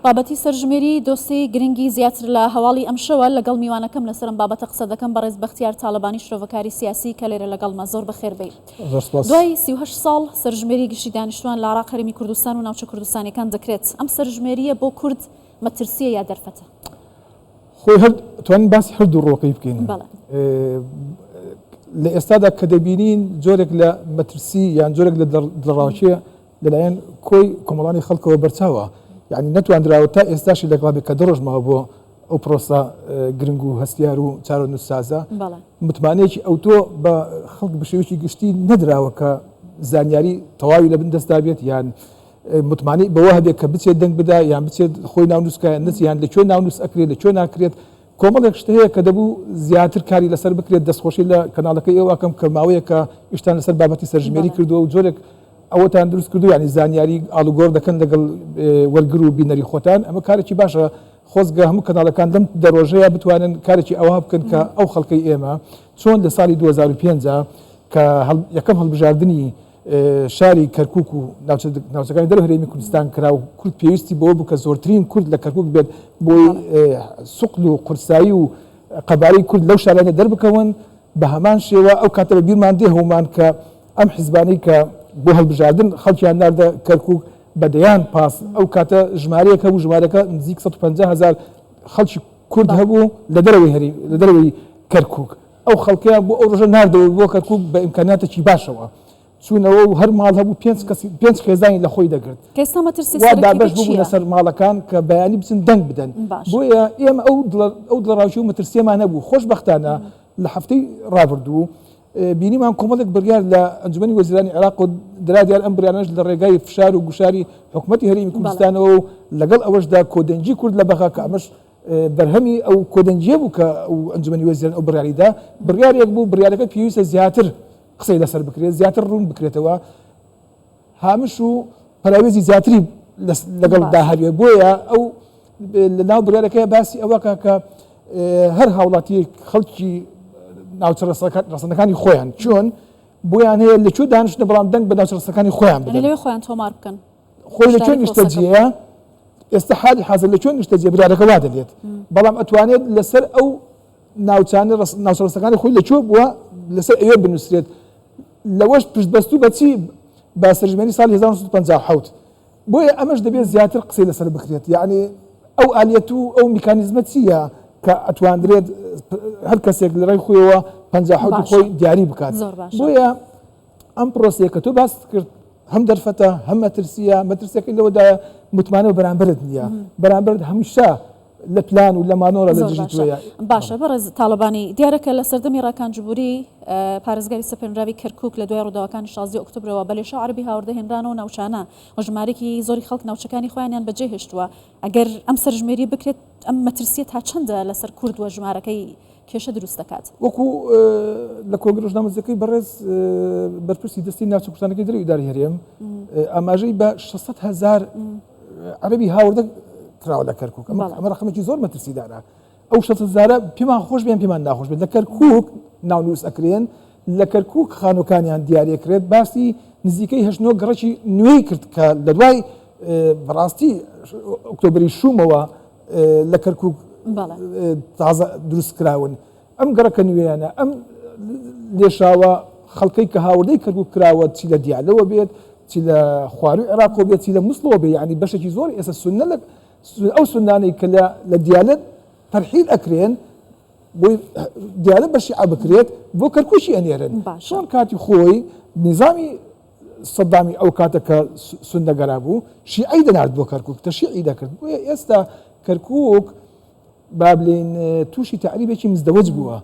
بابەتی سەرژمێری دۆسی گرنگی زیاتر لە هەواڵی ئەمشەوە لەگەڵ میوانەکەم لەسەرم بابەتە قسە دەکەم بەڕێز بەختیار تاالبانی شرۆڤەکاری سیاسی کە لێرە لەگەڵمە زۆر بەخێر بێ. دوای 38 ساڵ سەرژمێری گشتی دانیشتوان لە عێراق هەرێمی کوردستان و ناوچە کوردستانیەکان دەکرێت. ئەم سەرژمێریە بۆ کورد مەترسیە یا دەرفەتە؟ خۆی توانین باسی هەردوو ڕۆکەی بکەین. لە ئێستادا کە دەبینین جۆرێک لە مەترسی یان جۆرێک لە دڵڕاوچیە لەلایەن کۆی کۆمەڵانی خەڵکەوە بەرچاوە، یعنی نەتواندراوە تا ئێستاشی لەگڵابێت کە دڕۆژمەوە بۆ ئەو پرۆسە گرنگ و هەستیار و چارە نووسسازە متمانەیەکی ئەوتۆ بە خەڵک بەشێوەیەکی گشتی نەدراوە کە زانیاری تەواوی لە بن دەستا بێت، یان متمانەی بەوە هەبێت کە بچێت دەنگ بدا یان بچێت خۆی ناونووسکە نەچیان لەکوێ ناونووس ئەکرێت لەکوێ ناکرێت. کۆمەڵێک شتە هەیە کە دەبوو زیاتر کاری لەسەر بکرێت. دەستخۆشی لە کەناڵەکەی ئێوەکەم کە ماوەیە کە ئیشتان لەسەر بابەتی سەرژمێری کردووە و جۆرێک ئەوەتان دروست کردو، ینی زانیاری ئاڵوگۆڕ دەکەن لەگەڵ وەرگر و بینەری خۆتان. ئەمە کارێکی باشە، خۆزگە هەموو کەناڵەکان لەم دەڕۆژەیە بتوانن کارێکی ئەوها بکەن کە ئەو خەڵکەی ئێمە چۆن لە ساڵی 2005 کە یەکەم هەڵبژاردننی شاری کەرکووک و ناوچەکانی دەرەوەی هەرێمی کوردستان کرا و کورد پێویستی بەوە بوو کە زۆرترین کورد لە کەرکووک بێت بۆی سوقل و قورسایی و قەبارەی کورد لەو شارانە دەربکەون. بە هەمان شێوە ئەو کاتە بە بیرمان دێ هەومان کە ئەم حیزبانەی کە بۆ هەڵبژاردن خەڵکیان ناردە کەرکووک بەدەیان پاس ئەو کاتە ژمارەیەک هەبوو، ژمارەکە نزیک 150,000 خەڵکی کورد هەبوو لە دەرەوەی کەرکووک. ئەو خەڵکیان بۆ ئەو ڕۆژە ناردەوە بۆ کەرکووک بە ئیمکاناتێکی باشەوە چوونەوە و هەر ماڵ هەبوو 5 خێزانی لە خۆی دەگرت. دابش بوو لەسەر ماڵەکان کە بەیانی بچن دەنگ بدەن. بۆیە ئێمە ئەو دڵڕاوچی و مەترسیەمان نەبوو. خۆشبەختانە لە هەفتەی ڕابردوو بینیمان کۆمەڵێک بڕیار لە ئەنجومەنی وەزیرانی عێراق و درادیار ئەم بڕیارانەش لە ڕێگای فشار و گوشاری حکوومەتی هەرێمی کوردستانەوە و لەگەڵ ئەوەشدا کۆدەنجی کورد لە بەخا کە ئەمەش بەرهەمی ئەو کۆدەنجیە بوو کە ئەنجومەنی وەزیران ئەو بڕیاریدا بڕیارێک بوو. بڕیارەکە پێویستە زیاتر قسەی لەسەر بکرێت، زیاتر ڕوون بکرێتەوە، هامش و پەراوێزی زیاتری لەگەڵدا هەبێت. بۆیە ئەو لەناو بڕیارەکەی باسی ئەوەکە کە هەر هاوڵاتی خەڵکی ناوچە ڕەسەنەکانی خۆیان چۆن بۆیان هەیە لەکوێ دانیشتنە بەڵام دەنگ بە ناوچە ڕەسەنەکانی خۆیان بدەن، لەوێ خۆیان تۆمار بکەن. خۆی لەکوێ نیشتەجێیە ئێستا حالی حاضر لەکوێ نیشتەجێ بڕیارەکە وا دەبێت، بەڵام ئەتوانێت لەسەر ئەو ناوچانە ناوچە ڕەسەنەکانی خۆی لەکوێ بووە لەسەر ئەوێ بنووسرێت. لەوەش پشتبەستوو بەچی بە سەرژمێری ساڵی 1957. بۆیە ئەمەش دەبێت زیاتر قسەی لەسەر بکرێت. یعنی ئەو ئالیەت و ئەو میکانیزمە چییە کە ئەتواندرێت هەر کەسێک لە ڕێی خۆیەوە 57 خۆی دیاری بکات. بۆیە ئەم پرۆسەیە کە تۆ باس کرد هەم دەرفەتە هەم مەترسیەکەی لەوەدایە متمانەوە بەرامبرت نییە، بەرامبرت هەمیشە لە پلان و لە مانۆرە لە دژیتوەیە. باشە بەڕێز تاالبانی دیارەکە لە سەردەمی ڕاکانجبووری پارێزگاری سەپێنراوی کەرکووک لە دوای ڕووداوەکانی 16 ئۆکتۆبرەوە بە لێشە عەربی هاوردەهێنرانەوە ناوچانە ژمارەی زۆری خەڵک ناوچەکانی خۆیانیان بەجێ هێشتووە. ئەگەر ئەم سەرژمێری بکرێت ئەم مەترسیە تا چەندە لەسەر کورد وە ژمارەکەی کێشە دروست دەکات؟ وەکو لە کۆنگرۆژنامەزەکەی بەڕێز بەرپرسی دەستی ناوچە کوردستانەکەی دەرەوەی ئیداری هەرێم ئاماژەی بە 600,000 عەربی هاوردە کراوە لە کەرکووک. ئەمە ڕقمێکی زۆر مەترسیدارە. ئەو 600,000 پێمان خۆش بێن پێمان ناخۆش بێت. لە کەرکووک ناونووس ئەکرێن، لە کەرکووک خانووکانیان دیارەکرێت. باسی نزیکەی 8 گەڕەکی نوێی کرد کە لە دوای بەڕاستی ئۆکتۆبری شومەوە لە کەرکووک تازە دروست کراون. ئەم گەڕەکە نوێیانە ئەم لێشاوە خەڵکەی کە هاوردەی کەرکووک کراوە چی لە دیالەوە بێت، چی لە خواروی عێراقەوە بێت، چی لە مووسڵەوە بێت. یعنی بەشێکی زۆر ئێستا سونە ئەو سونانەی کە لە دیالەت تەرحیل ئەکرێن بۆی دیالەت بە شیعە بکرێت بۆ کەرکووکی ئەنێرن. چۆن کاتی خۆی نظامی سەدامی ئەو کاتە کە سونەگەرا بوو شیعەی دەنارد بۆ کەرکووک تەشیعی دەکرد. بۆیە ئێستا کەرکووک با بڵێن تووشی تعریبێکی مزدەوەج بووە،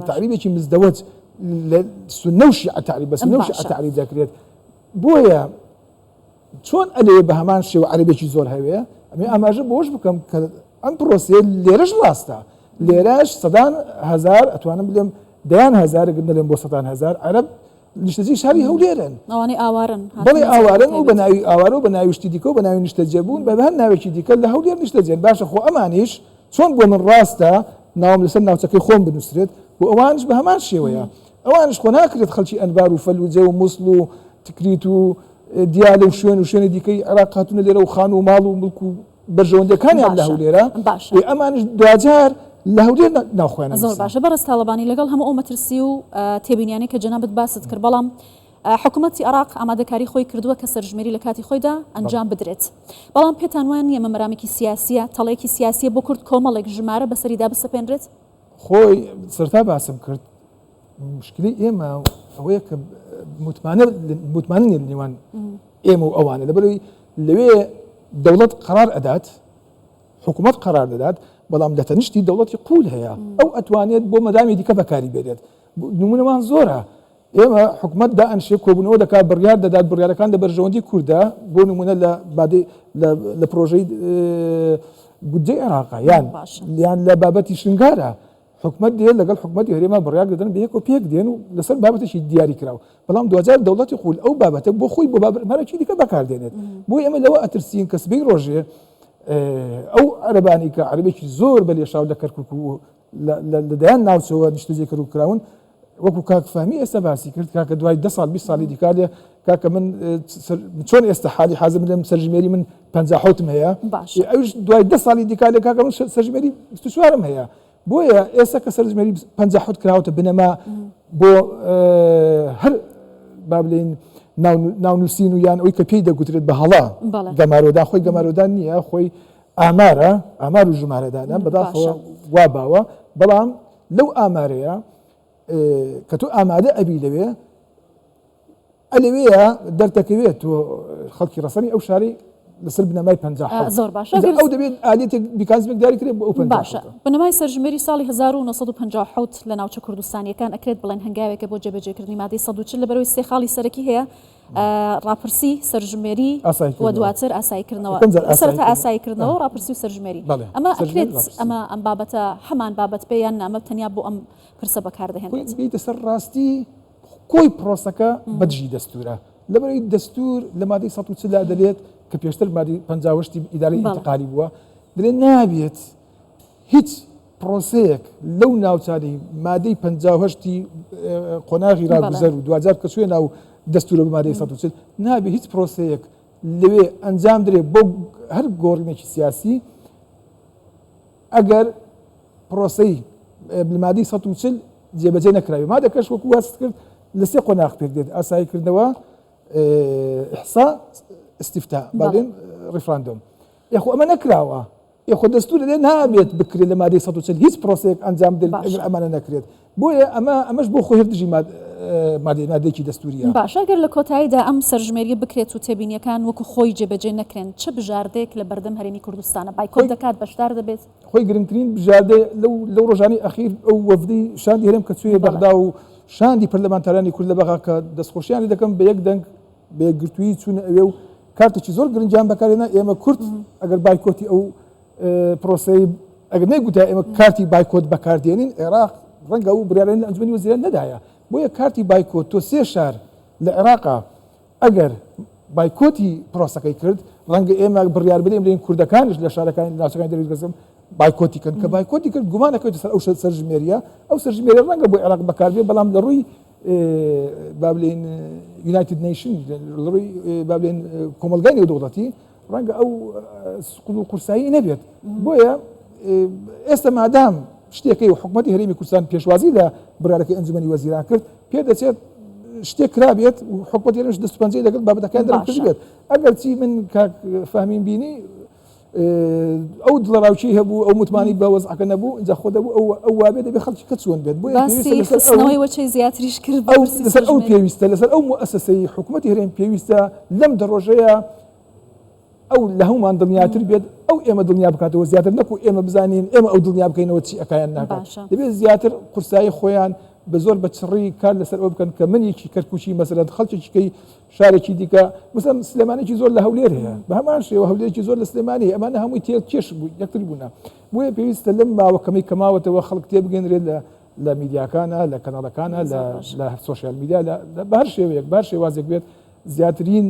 تعریبێکی مزدەوەج لە سونە و شیعە تعریب بە سونە و شیعە تعریب دەکرێت. بۆیە چۆن ئەلێ بە هەمان شێوە عەربێکی زۆر هەوێ ئەمێ ئاماژە بۆش بکەم کە ئەم پرۆسێ لێرەش ڕاستە، لێرەش 100,000 ئەتوانم بڵێم 10,000 گرنەلێن بۆ 100,000 عەرب نیشتەجێی شاری هەولێرن. ئەوانەی ئاوارن بەڵێ ئاوارن و بە ناوی ئاوارە و بە ناوی شتی دیکە و بە ناوی نیشتەجێبوون بە هەر ناوێکی دیکە لە هەولێر نیشتەجێن. باشە خۆ ئەمانیش چۆن بۆ من ڕاستە ناوم لەسەر ناوچەکەی خۆم بنووسرێت و ئەوانش بە هەمان شێوەیە. ئەوانش خۆ ناکرێت خەڵکی ئەنبار و فەلوجە و مووسڵ و تکریت و دیالە و شوێن و شوێنی دیکەی عێراق هاتوونە لێرە و خان و ماڵ و ملک و بەرژەوەندەکانیان لە هەولێرە باشە ئەمانش دوجار لە هەولێر ناوخۆیان زۆر باشە بەڕست تاالبانی لەگەڵ هەموو ئەو مەترسی و تێبینیانی کە جەنابەت باست کرد بەڵام حکوومەتی عراق ئامادەکاری خۆی کردووە کە سەرژمێری لە کاتی خۆیدا ئەنجام بدرێت بەڵام پێتان وایە مەمەرامێکی سیاسیە تەڵەیەکی سیاسیە بۆ کورد کۆمەڵێک ژمارە بەسەریدا بسەپێنرێت خۆی سەرتا باسم کرد مشکلی ئێمە ئەوەیە کە متمانە نێوان ئێمە و ئەوانە لەبەرەوەی لەوێ دەوڵەت قرار ئەدات حکوومەت قرار دەدات بەڵام لە تەنیشتی دەوڵەتی قول هەیە ئەو ئەتوانێت بۆ مەدامی دیکە بەکاری بێنێت نمونەمان زۆرە ئێمە حکوومەت دائەنشێ کۆبوونەوە دەکات بڕیار دەدات بڕیارەکان لە بەرژەوەندی کووردە بۆ نمونە لە پرۆژەی بودجەی عێراقا یان لە بابەتی شنگارە حکوومەت دێت لەگەڵ حکوومەتی هەرێما بڕیار دەدەن بەیەک و پێک دێن و لەسەر بابەتێکی دیاری کراوە بەڵام دوجار دەوڵەتی قول ئەو بابەتە بۆ خۆی بۆ بابەتێکی دیکە بەکاردێنێت بۆ ئێمە لەوە ئەترسین کە سبەی ڕۆژێ ئەو عەرەبانی کە عەرەبێکی زۆر بە لێشاو لە کەرکووک و لەدایان ناوچەوە نیشتەجێ کرد و کراون وەکو کاکفامی ئێستا باسی کرد کاکە دوای 10 ساڵ 20 ساڵی دیکارێ کاکە من چۆن ئێستا حالی حازم لەم سەرژمێری من 57 هەیە ئەوش دوای 10 ساڵی دیکارێ کاکە من سەرژمێری 24 هەیە بۆیە ئێستا کە سەرژمێری 57 کراوەتە بنەما بۆ هەر با بڵێن ناونووسین و یان ئەوی کە پێی دەگوترێت بە هەڵا گەمارۆدا خۆی گەمارۆدان نییە خۆی ئامارە ئامار و ژمارەدانە بەداخەوە وا باوە بەڵام لەو ئامارەیە کە تۆ ئامادە ئەبی لەوێ ئەلەوەیە دەردەکەوێت تۆ خەڵکی ڕەسەنی ئەو شاری لەسەر بنەمای 50 زۆر باشە ئەو دەبێت ئالێتێک بیکانزمێک داری کرێت بۆ ئەو 50 باشە بنەمای سەرژمێری ساڵی 1950 لە ناوچە کوردستانیەکان ئەکرێت بڵێن هەنگاوێکە بۆ جێبەجێکردنی مادەی 140 لە بەرەوەی سێ خاڵی سەرەکی هەیە ڕاپرسی سەرژمێری و دواتر ئاساییکردنەوە سەرەتا ئاساییکردنەوە ڕاپرسی و سەرژمێری ئەمە ئەکرێت ئەم بابەتە هەمان بابەت پێ یان نامە تەنیا بۆ ئەم پرسە بەکاردەهێنێت بیتە سەر ڕاستی کۆی پرۆسەکە بەدژی دەستورە لەبەرەوەی دەستور لە مادەی 140 دەلێت کە پێشتر مادەی 50 ئیدارەی ئینتقالی بووە دەڵێت نابێت هیچ پرۆسەیەک لەو ناوچانەی مادەی 50 قۆناغی ڕاگوزەر و دوجار کە چوێ ناو دەستورە بە مادەی 140 نابێت هیچ پرۆسەیەک لەوێ ئەنجام درێت بۆ هەر گۆڕینێکی سیاسی ئەگەر پرۆسەی مادەی 140 جێبەجێ نەکراوی مادەکەش وەکو واست کرد لە سێ قۆناغ پێک دێت ئاساییکردنەوە ئیحسا استفتاء بعدين ريفراندوم ياخو اما نكراوه ياخو دستور لێ نابێت بکرێت لە مادەی 140 هیچ پرۆسەیەک ئەنجام ئەگەر ئەمانە نەکرێت بۆیە ئەمەش بۆ خۆی هەردژی مادەیەکی دەستوریە باش ئەگەر لە کۆتاییدا ئەم سەرژمێریە بکرێت و تێبینیەکان وەکو خۆی جێبەجێ نەکرێن چه بژاردەیەک لە بەردەم هەرێمی کوردستانە بایکۆت دەکات بەشدار دەبێت خۆی گرنگترین بژاردە لەو ڕۆژانی ئەخیر ئەو وەفدی شاندی هەرێم کە چوویە بەغدا و شاندی پەرلەمانتارانی کورد لە بەغا کە دەستخۆشیانی دەکەم بە یەک دەنگ بە یەکگرتووی چوونە ئەوێ و کارتێکی زۆر گرنگیان بەکارێنە ئێمە کورد ئەگەر بایکۆتی ئەو پرۆسەی ئەگەر نەیگوتە ئێمە کارتی بایکۆت بەکاردێنین عێراق ڕەنگە ئەو بڕیارەن لە ئەنجومەنی وەزیران نەدایە بۆیە کارتی بایکۆت تۆ سێ شار لە عێراقا ئەگەر بایکۆتی پرۆسەکەی کرد ڕەنگە ئێمە بڕیار بدەین لێن کوردەکانش لە شارەکانی ناوچەکانی دەریگەزم بایکۆتی کرد کە بایکۆتی کرد گومانەکەوێتە سەر ئەو سەرژمێریە ئەو سەرژمێریە ڕەنگە بۆ عێراق بەکاربێ بەڵام لە ڕووی با بڵێن یونایتد نیشن لە ڕووی با بڵێن کۆمەلگای نێودەوڵەتی ڕەنگە ئەو سقوڵ و قورسایی نەبێت بۆیە ئێستا مادام شتێکی و حکوومەتی هەرێمی کوردستان پێشوازی لە بڕیارەکەی ئەنجومەنی وەزیران کرد پێ دەچێت شتێک کرابێت و حکوومەتی هەرێمیش دەستپەنجەی لەگەڵ بابەتەکان دەرکرد بێت ئەگەر چی من فەهمین بینی ئەو دڵەراوچی هەبوو ئەو متمانی بە وەزعەکە نەبوو اینجا خۆ دەبوو ئەو وابێ دەبێ خەڵکی کە چۆن بێت بۆیەی وەچەی زیاتریش کرد لەسەر ئەو پێویستە لەسەر ئەو مؤسسەی حکوومەتی هەرێم پێویستە لەم دەڕۆژەیە ئەو لە هەمومان دڵنیاتر بێت ئەو ئێمە دڵنیا بکاتەوە زیاتر نەکو ئێمە بزانین ئێمە ئەو دڵنیا بکەینەوە چی ئەکایان ناکات دەبێت زیاتر قورسایی خۆیان بە زۆر بە چڕی کار لەسەر ئەو بکەن کە منێکی کەرکوچی مەسەلەن خەڵکێکی شارێکی دیکە مثلا سلێمانێکی زۆر لە هەولێر هەیە بە هەمان شێوە هەولێرێکی زۆر لە سلێمانی ئەمانە هەمووی تێکێش بوو یەکتر بوونە بۆیە پێویستە لەم ماوەکەمەی کەماوەتەوە خەڵک تێبگەنرێت لە میدیاکانە لە کەناڵەکانە لە سۆشیال میدیا بە هەر شێوەیەک بە هەر شێوازێک بێت زیاترین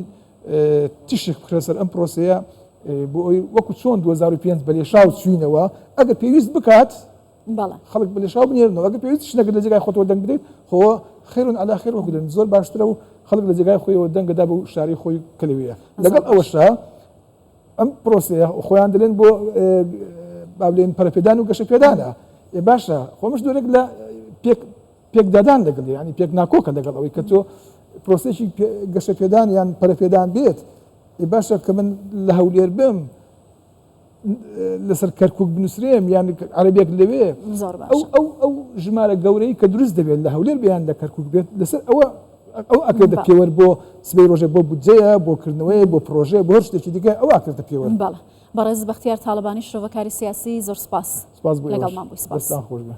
تیشک بکرێت سەر ئەم پرۆسەیە بۆ ئەوی وەکو چۆن 2005 بەلێشاو چوینەوە ئەگەر پێویست بکات خەڵک بەلێشاو بنێرنەوە ئەگەر پێویست شتێک لە جێگای خۆتەوە دەنگ بدەیت خۆ خێرون عەلا خێر وەکو دەن زۆر باشترە و خەڵک لە جێگای خۆیەوە دەنگەدا بە شاری خۆی کەلەوەیە لەگەڵ ئەوەشە ئەم پرۆسەیە خۆیان دەڵێن بۆ با بڵێن پەرەپێدان و گەشە پێدانە باشە خۆمش دۆرێک لە پێکدادان لەگەڵ ینی پێک ناکۆکە لەگەڵ ئەوەی کە تۆ پرۆسێکی گەشە پێدان یان پەرەپێدان بێت باشە کە من لە هەولێر بم لەسەر کەرکک بنووسرێم یان عەرەبێک لەوێ ئەو ژمارە گەورەی کە دروست دەبێت لە هەولێر بەیان لە کەرکک بێت لەسەر ئەوە ئەکردە پێوە بۆ سبەی ڕۆژێ بۆ بودجەیە بۆ کردنەوەی بۆ پرۆژێ بۆ هەر شتێکی دیکە ئەوە کردە پێوە بەڵێ بەڕێز بەختیار تاڵبانی شرۆڤەکاری سیاسی زۆر سپاس سپاس بۆ لەگەڵمان بووی سپاس خۆش بێ.